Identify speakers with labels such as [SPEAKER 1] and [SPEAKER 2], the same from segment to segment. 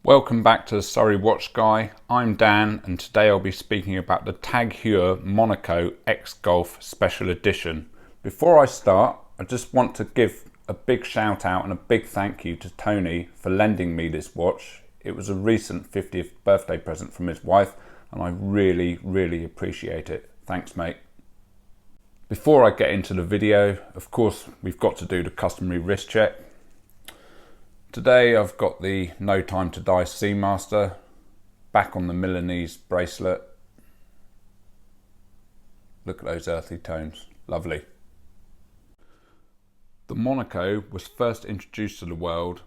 [SPEAKER 1] Welcome back to the Surrey Watch Guy. I'm Dan and today I'll be speaking about the Tag Heuer Monaco X Golf Special Edition. Before I start, I just want to give a big shout out and a big thank you to Tony for lending me this watch. It was a recent 50th birthday present from his wife and I really appreciate it. Thanks, mate. Before I get into the video, of course, we've got to do the customary wrist check. Today I've got the No Time to Die Seamaster, back on the Milanese bracelet. Look at those earthy tones, lovely. The Monaco was first introduced to the world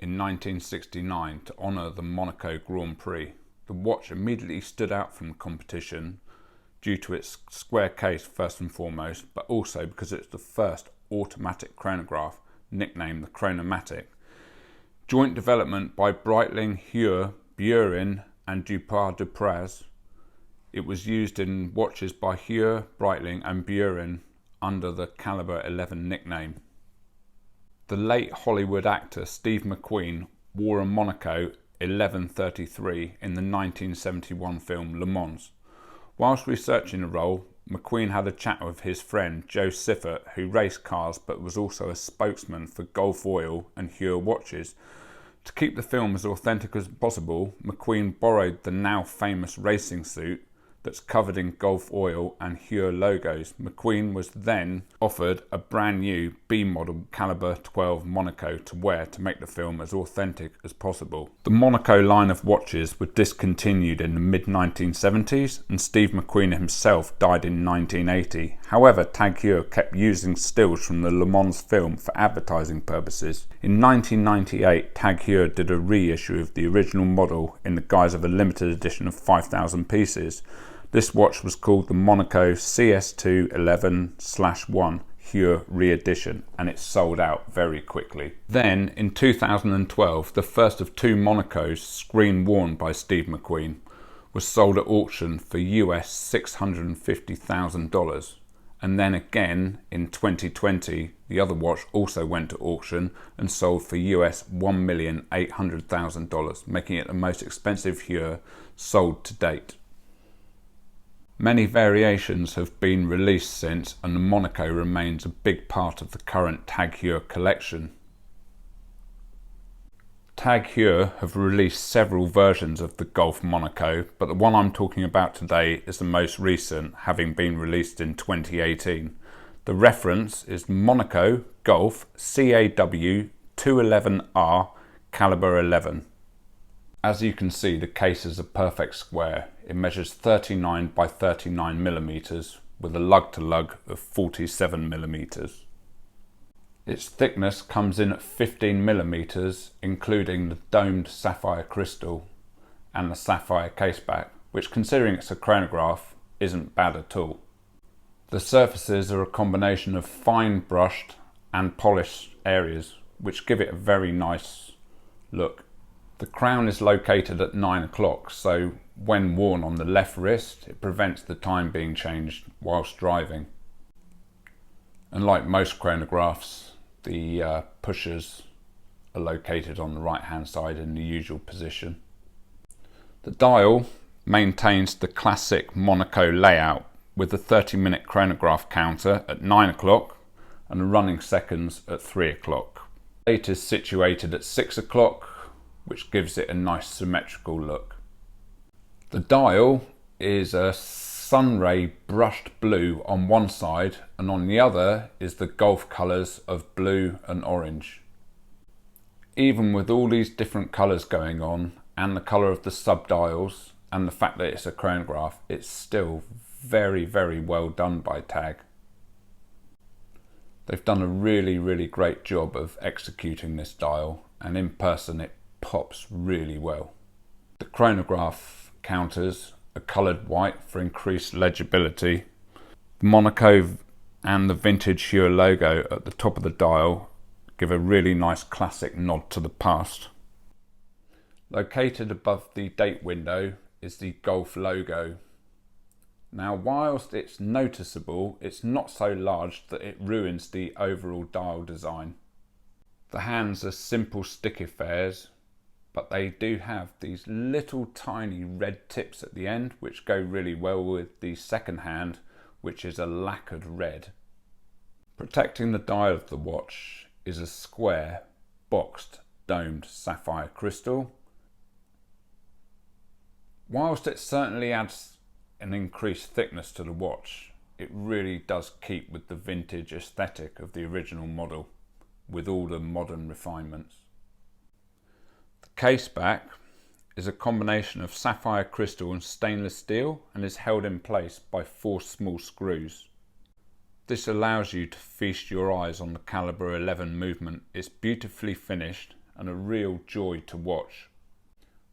[SPEAKER 1] in 1969 to honour the Monaco Grand Prix. The watch immediately stood out from the competition due to its square case first and foremost, but also because it's the first automatic chronograph, nicknamed the Chronomatic. Joint development by Breitling, Heuer, Burin and Duprat-Dupraz. It was used in watches by Heuer, Breitling and Burin under the Caliber 11 nickname. The late Hollywood actor Steve Mcqueen wore a Monaco 1133 in the 1971 film Le Mans. Whilst researching the role, McQueen had a chat with his friend Joe Siffert, who raced cars but was also a spokesman for Gulf Oil and Heuer watches. To keep the film as authentic as possible, McQueen borrowed the now famous racing suit that's covered in Gulf Oil and Heuer logos. McQueen was then offered a brand new B model Caliber 12 Monaco to wear to make the film as authentic as possible. The Monaco line of watches were discontinued in the mid-1970s and Steve McQueen himself died in 1980. However, Tag Heuer kept using stills from the Le Mans film for advertising purposes. In 1998, Tag Heuer did a reissue of the original model in the guise of a limited edition of 5,000 pieces. This watch was called the Monaco CS2 11/1 Heuer re-edition and it sold out very quickly. Then in 2012, the first of two Monacos screen worn by Steve McQueen was sold at auction for US $650,000. And then again in 2020, the other watch also went to auction and sold for US $1,800,000, making it the most expensive Heuer sold to date. Many variations have been released since and the Monaco remains a big part of the current Tag Heuer collection. Tag Heuer have released several versions of the Golf Monaco, but the one I'm talking about today is the most recent, having been released in 2018. The reference is Monaco Golf CAW 211R Caliber 11. As you can see, the case is a perfect square. It measures 39 by 39 millimeters with a lug to lug of 47 millimeters. Its thickness comes in at 15 millimeters, including the domed sapphire crystal and the sapphire caseback, which, considering it's a chronograph, isn't bad at all. The surfaces are a combination of fine brushed and polished areas, which give it a very nice look. The crown is located at 9 o'clock, so when worn on the left wrist, it prevents the time being changed whilst driving. And like most chronographs, the pushers are located on the right hand side in the usual position. The dial maintains the classic Monaco layout with the 30-minute chronograph counter at 9 o'clock and the running seconds at 3 o'clock. The date is situated at 6 o'clock, which gives it a nice symmetrical look. The dial is a sunray brushed blue on one side and on the other is the Gulf colours of blue and orange. Even with all these different colours going on and the colour of the sub-dials and the fact that it's a chronograph, it's still very well done by Tag. They've done a really great job of executing this dial and in person it pops really well. The chronograph counters are coloured white for increased legibility. The Monaco and the vintage Heuer logo at the top of the dial give a really nice classic nod to the past. Located above the date window is the Golf logo. Now, whilst it's noticeable, it's not so large that it ruins the overall dial design. The hands are simple stick affairs, but they do have these little tiny red tips at the end, which go really well with the second hand, which is a lacquered red. Protecting the dial of the watch is a square, boxed, domed sapphire crystal. Whilst it certainly adds an increased thickness to the watch, it really does keep with the vintage aesthetic of the original model, with all the modern refinements. The case back is a combination of sapphire crystal and stainless steel and is held in place by 4 small screws. This allows you to feast your eyes on the caliber 11 movement. It's beautifully finished and a real joy to watch.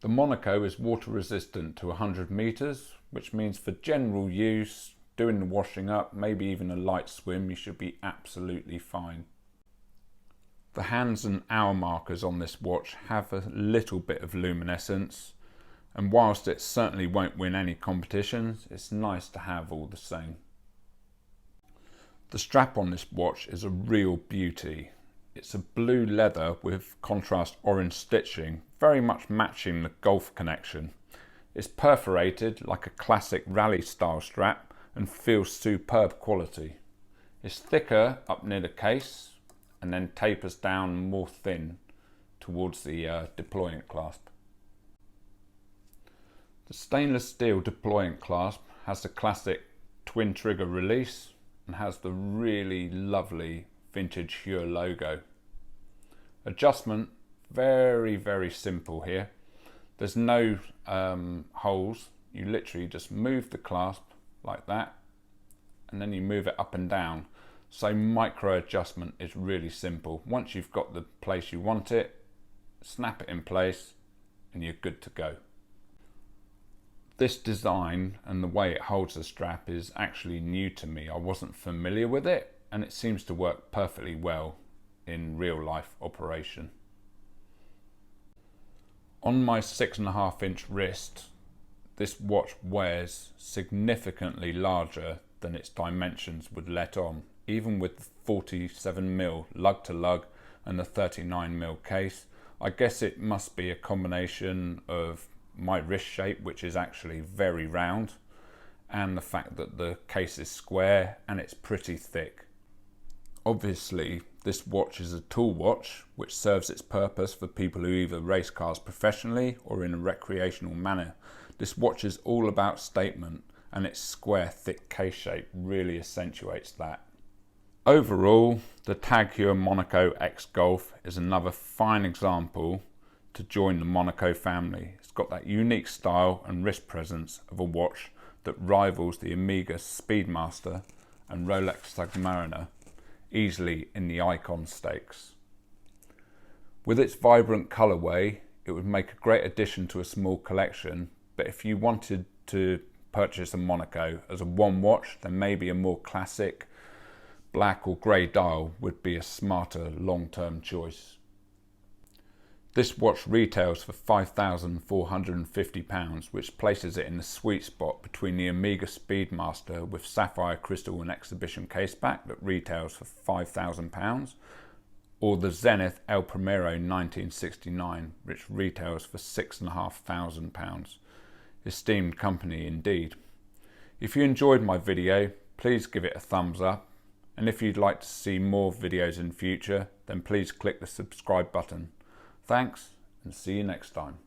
[SPEAKER 1] The Monaco is water resistant to 100 meters, which means for general use, doing the washing up, maybe even a light swim, you should be absolutely fine. The hands and hour markers on this watch have a little bit of luminescence, and whilst it certainly won't win any competitions, it's nice to have all the same. The strap on this watch is a real beauty. It's a blue leather with contrast orange stitching, very much matching the Golf connection. It's perforated like a classic rally style strap and feels superb quality. It's thicker up near the case and then tapers down more thin towards the deployant clasp. The stainless steel deployant clasp has the classic twin trigger release and has the really lovely vintage Heuer logo. Adjustment, very simple here. There's no holes. You literally just move the clasp like that and then you move it up and down. So micro adjustment is really simple. Once you've got the place you want it, snap it in place and you're good to go. This design and the way it holds the strap is actually new to me. I wasn't familiar with it and it seems to work perfectly well in real life operation. On my 6.5 inch wrist, this watch wears significantly larger than its dimensions would let on, even with the 47mm lug to lug and the 39mm case. I guess it must be a combination of my wrist shape, which is actually very round, and the fact that the case is square and it's pretty thick. Obviously, this watch is a tool watch which serves its purpose for people who either race cars professionally or in a recreational manner. This watch is all about statement and its square thick case shape really accentuates that. Overall, the Tag Heuer Monaco X Golf is another fine example to join the Monaco family. It's got that unique style and wrist presence of a watch that rivals the Omega Speedmaster and Rolex Submariner easily in the icon stakes. With its vibrant colourway, it would make a great addition to a small collection, but if you wanted to purchase a Monaco as a one watch, then maybe a more classic black or grey dial would be a smarter long-term choice. This watch retails for £5,450, which places it in the sweet spot between the Omega Speedmaster with sapphire crystal and exhibition caseback that retails for £5,000, or the Zenith El Primero 1969, which retails for £6,500. Esteemed company indeed. If you enjoyed my video, please give it a thumbs up, and if you'd like to see more videos in future, then please click the subscribe button. Thanks, and see you next time.